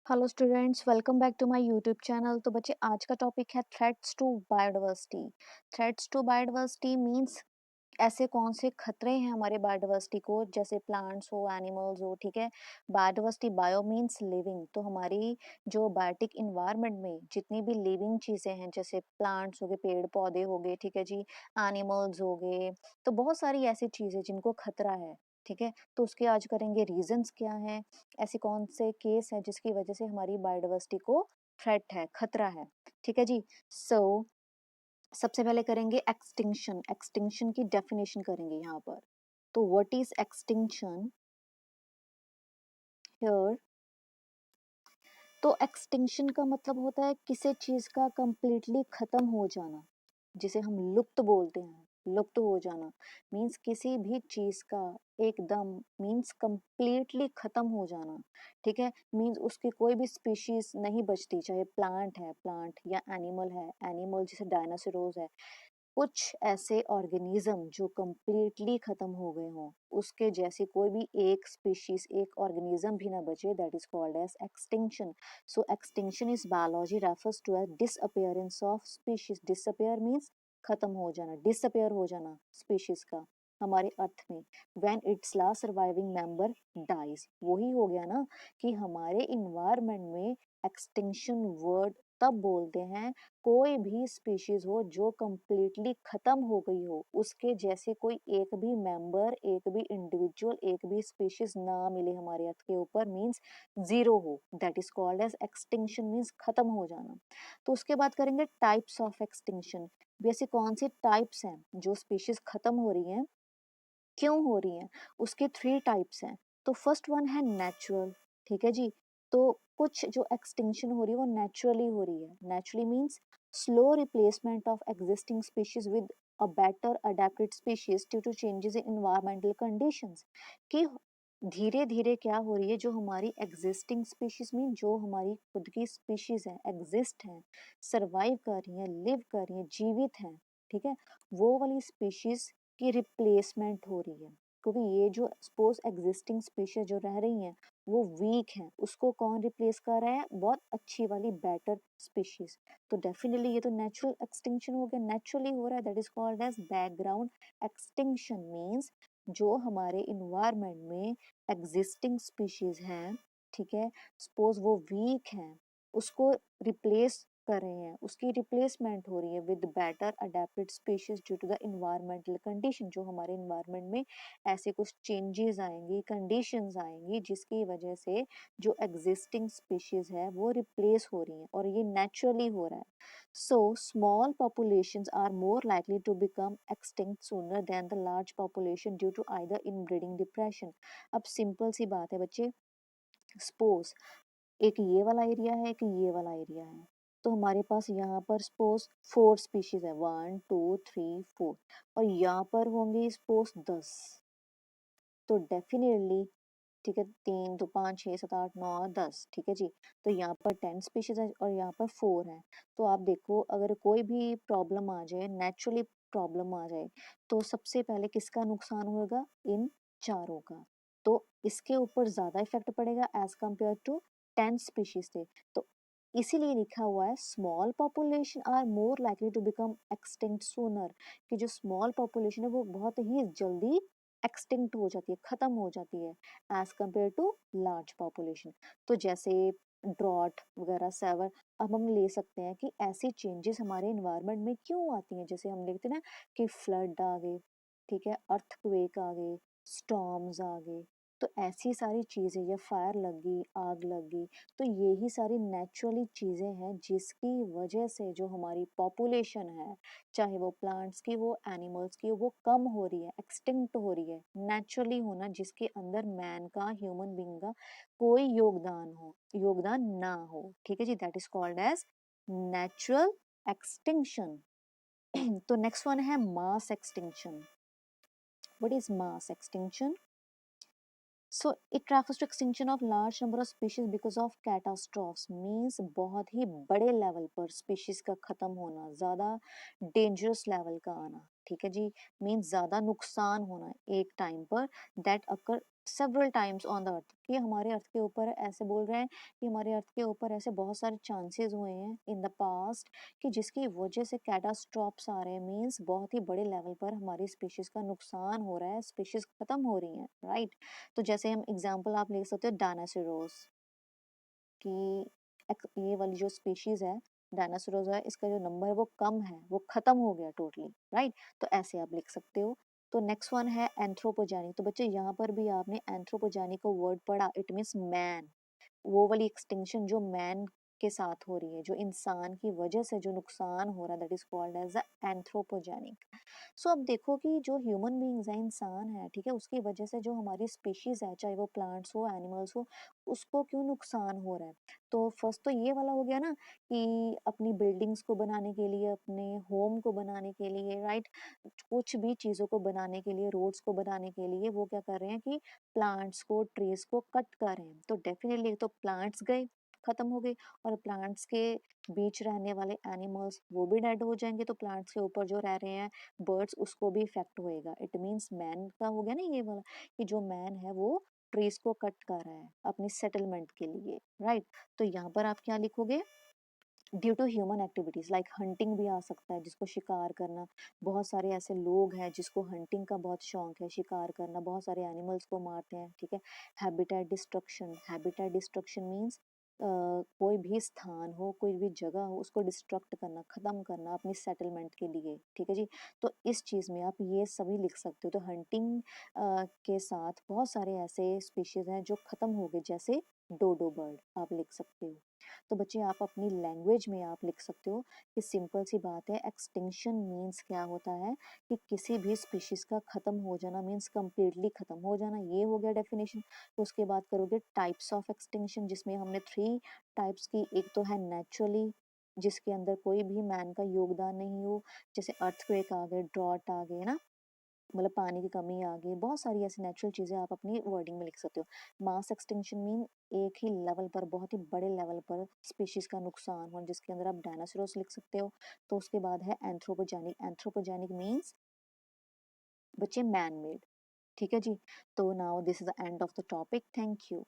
Hello students, welcome back to my YouTube channel. तो बच्चे, आज का टॉपिक है threats to biodiversity. Threats to biodiversity means ऐसे कौन से खतरे हैं हमारे बायोडाइवर्सिटी को, जैसे प्लांट्स हो, एनिमल्स हो। ठीक है, बायोडाइवर्सिटी, बायो मींस लिविंग, तो हमारी जो बायोटिक इन्वायरमेंट में जितनी भी लिविंग चीजें हैं, जैसे प्लांट्स हो गए, पेड़ पौधे हो गए, ठीक है जी, एनिमल्स हो गए, तो बहुत सारी ऐसी चीजें जिनको खतरा है। ठीक है, तो उसके आज करेंगे रीजंस क्या हैं, ऐसे कौन से केस हैं जिसकी वजह से हमारी बायोडाइवर्सिटी को थ्रेट है, खतरा है। ठीक है जी। सो सबसे पहले करेंगे एक्सटिंक्शन। एक्सटिंक्शन की डेफिनेशन करेंगे यहाँ पर। तो व्हाट इज एक्सटिंक्शन हियर? तो एक्सटिंक्शन का मतलब होता है किसी चीज का कंप्लीटली खत्म हो जाना, जिसे हम लुप्त बोलते हैं। लुप्त हो जाना मीन्स किसी भी चीज का एकदम, मीन्स कंप्लीटली खत्म हो जाना। ठीक है, मीन्स उसकी कोई भी स्पीशीज नहीं बचती, चाहे प्लांट है प्लांट, या एनिमल है एनिमल, जैसे डायनासोरोज है। कुछ ऐसे ऑर्गेनिज्म जो कंप्लीटली खत्म हो गए हों, उसके जैसी कोई भी एक स्पीशीज, एक ऑर्गेनिज्म भी ना बचे, that is called as extinction. So extinction is biology refers to a disappearance of species. Disappear means खत्म हो जाना, डिसअपियर हो जाना स्पीशीज का हमारे अर्थ में। When it's last surviving member dies, वही हो गया ना कि हमारे इन्वायरमेंट में एक्सटिंक्शन वर्ड तब बोलते हैं कोई भी स्पीशीज हो जो कंप्लीटली खत्म हो गई हो, उसके जैसे कोई एक भी मेंबर, एक भी इंडिविजुअल, एक भी स्पीशीज ना मिले हमारे अर्थ के ऊपर, मींस जीरो हो, that is called as extinction, means खत्म हो जाना। तो उसके बाद करेंगे टाइप्स ऑफ एक्सटिंक्शन। वैसे कौन सी टाइप्स हैं जो स्पीशीज खत्म हो रही हैं, क्यों हो रही हैं? उसके थ्री टाइप्स हैं। तो फर्स्ट वन है नेचुरल। ठीक है जी। तो कुछ जो एक्सटिंक्शन हो रही है वो नेचुरली हो रही है। Naturally means slow replacement of existing species with a better adapted species due to changes in environmental conditions. कि धीरे धीरे क्या हो रही है, जो हमारी एग्जिस्टिंग स्पीशीज मीन जो हमारी खुद की स्पीशीज है, एग्जिस्ट हैं, सरवाइव कर रही हैं, लिव कर रही हैं, जीवित हैं, ठीक है, वो वाली स्पीशीज की रिप्लेसमेंट हो रही है। क्योंकि ये जो सपोज एग्जिस्टिंग स्पीशीज जो रह रही हैं वो वीक हैं, उसको कौन रिप्लेस कर रहा है? बहुत अच्छी वाली बेटर स्पीशीज। तो डेफिनेटली ये तो नेचुरल एक्सटिंक्शन हो गया, नेचुरली हो रहा है, that is called as background extinction. Means जो हमारे इन्वायरमेंट में एग्जिस्टिंग स्पीशीज हैं, ठीक है, सपोज वो वीक हैं, उसको रिप्लेस कर रहे हैं, उसकी रिप्लेसमेंट हो रही है with better adapted species due to the environmental condition. जो हमारे इन्वायरमेंट में ऐसे कुछ चेंजेस आएंगी, कंडीशंस आएंगी, जिसकी वजह से जो एग्जिस्टिंग स्पीशीज है वो रिप्लेस हो रही हैं, और ये नेचुरली हो रहा है। So small populations are more likely to become extinct sooner than the large population due to either inbreeding depression. अब सिंपल सी बात है बच्चे, सपोज एक ये वाला एरिया है, एक ये वाला एरिया है, तो हमारे पास यहाँ पर सपोज 4 स्पीशीज है, 1 2 3 4, और यहाँ पर होंगे सपोज 10। तो डेफिनेटली, ठीक है, 3 2 5 6 7 8 9 10, ठीक है जी। तो यहाँ पर 10 स्पीशीज है और यहाँ पर 4 है। तो आप देखो, अगर कोई भी प्रॉब्लम आ जाए, नेचुरली प्रॉब्लम आ जाए, तो सबसे पहले किसका नुकसान होगा? इन चारों का। तो इसके ऊपर ज्यादा इफेक्ट पड़ेगा एज कम्पेयर टू 10 स्पीशीज थे। तो इसीलिए लिखा हुआ है small population are more likely to become extinct sooner, कि जो स्मॉल पॉपुलेशन है वो बहुत ही जल्दी एक्सटिंक्ट हो जाती है, खत्म हो जाती है, as compare to large population. तो जैसे ड्रॉट वगैरह, सेवर, अब हम ले सकते हैं कि ऐसी चेंजेस हमारे इन्वायरमेंट में क्यों आती हैं। जैसे हम देखते हैं ना कि फ्लड आ गए, ठीक है, अर्थक्वेक आ गए, स्टॉर्म्स आ गए, तो ऐसी सारी चीजें, या फायर लग गई, आग लग गई, तो यही सारी नेचुरली चीजें हैं जिसकी वजह से जो हमारी पॉपुलेशन है, चाहे वो प्लांट्स की हो, एनिमल्स की हो, वो कम हो रही है, एक्सटिंक्ट हो रही है। नेचुरली होना जिसके अंदर मैन का, ह्यूमन बीइंग का कोई योगदान ना हो, ठीक है जी, that is called as natural extinction. तो नेक्स्ट वन है mass extinction. What is mass extinction? So it refers to extinction of large number of species because of catastrophes, means बहुत ही बड़े लेवल पर स्पीशीज का खत्म होना, ज्यादा डेंजरस लेवल का आना, ठीक है जी, मीन्स ज्यादा नुकसान होना एक टाइम पर, that occur several times on the earth, कि हमारे अर्थ के ऊपर ऐसे बोल रहे हैं कि हमारे अर्थ के ऊपर ऐसे बहुत सारे चांसेस हुए हैं इन द पास्ट कि जिसकी वजह से कैटास्ट्रॉफ्स आ रहे हैं, मीन्स बहुत ही बड़े लेवल पर हमारी स्पीशीज का नुकसान हो रहा है, स्पीशीज खत्म हो रही हैं, राइट। तो जैसे हम एग्जांपल आप ले सकते हो डायनासोरस कि ये वाली जो स्पीशीज है डायनासोरस है, इसका जो नंबर है वो कम है, वो खत्म हो गया टोटली, राइट। तो ऐसे आप लिख सकते हो। तो नेक्स्ट वन है एंथ्रोपोजेनिक। तो बच्चे यहाँ पर भी आपने एंथ्रोपोजेनिक का वर्ड पढ़ा, इट मीन्स मैन। वो वाली एक्सटिंक्शन जो मैन के साथ हो रही है, जो इंसान की वजह से जो नुकसान हो रहा है, that is called as the anthropogenic. So अब देखो कि जो ह्यूमन बींग्स है, इंसान है, ठीक है, उसकी वजह से जो हमारी स्पीशीज है, चाहे वो प्लांट्स हो एनिमल्स हो, उसको क्यों नुकसान हो रहा है। तो फर्स्ट तो ये वाला हो गया ना कि अपनी बिल्डिंग्स को बनाने के लिए, अपने होम को बनाने के लिए, राइट, कुछ भी चीज़ों को बनाने के लिए, रोड्स को बनाने के लिए वो क्या कर रहे हैं कि प्लांट्स को, ट्रीज को कट कर रहे हैं। तो डेफिनेटली तो प्लांट्स गए, खत्म हो गए, और प्लांट्स के बीच रहने वाले एनिमल्स वो भी डेड हो जाएंगे। तो प्लांट्स के ऊपर जो रह रहे हैं बर्ड्स, उसको भी इफेक्ट होएगा। इट मीन्स मैन का हो गया ना ये वाला, कि जो मैन है वो ट्रीज को कट कर रहा है अपनी सेटलमेंट के लिए, राइट। तो यहाँ पर आप क्या लिखोगे, due to human activities like hunting भी आ सकता है, जिसको शिकार करना। बहुत सारे ऐसे लोग हैं जिसको हंटिंग का बहुत शौक है, शिकार करना, बहुत सारे एनिमल्स को मारते हैं, ठीक है। Habitat destruction, habitat destruction means कोई भी स्थान हो, कोई भी जगह हो, उसको डिस्ट्रक्ट करना, खत्म करना अपनी सेटलमेंट के लिए, ठीक है जी। तो इस चीज़ में आप ये सभी लिख सकते हो। तो हंटिंग के साथ बहुत सारे ऐसे स्पीशीज हैं जो खत्म हो गए, जैसे डोडो बर्ड आप लिख सकते हो। तो बच्चे आप अपनी लैंग्वेज में आप लिख सकते हो कि सिंपल सी बात है, एक्सटिंक्शन मीन्स क्या होता है कि किसी भी स्पीशीज का खत्म हो जाना, मीन्स कंप्लीटली खत्म हो जाना, ये हो गया डेफिनेशन। तो उसके बाद करोगे टाइप्स ऑफ एक्सटिंक्शन, जिसमें हमने 3 टाइप्स की। एक तो है नेचुरली, जिसके अंदर कोई भी मैन का योगदान नहीं हो, जैसे अर्थक्वेक आ गए, ड्रॉट आ गए ना, मतलब पानी की कमी आ गई, बहुत सारी ऐसी नेचुरल चीज़ें आप अपनी वर्डिंग में लिख सकते हो। मास एक्सटिंक्शन मीन एक ही लेवल पर, बहुत ही बड़े लेवल पर स्पीशीज का नुकसान हो, जिसके अंदर आप डायनासोरस लिख सकते हो। तो उसके बाद है एंथ्रोपोजेनिक। एंथ्रोपोजेनिक मीन्स बच्चे मैन मेड, ठीक है जी। तो now this is the end of the topic, thank you.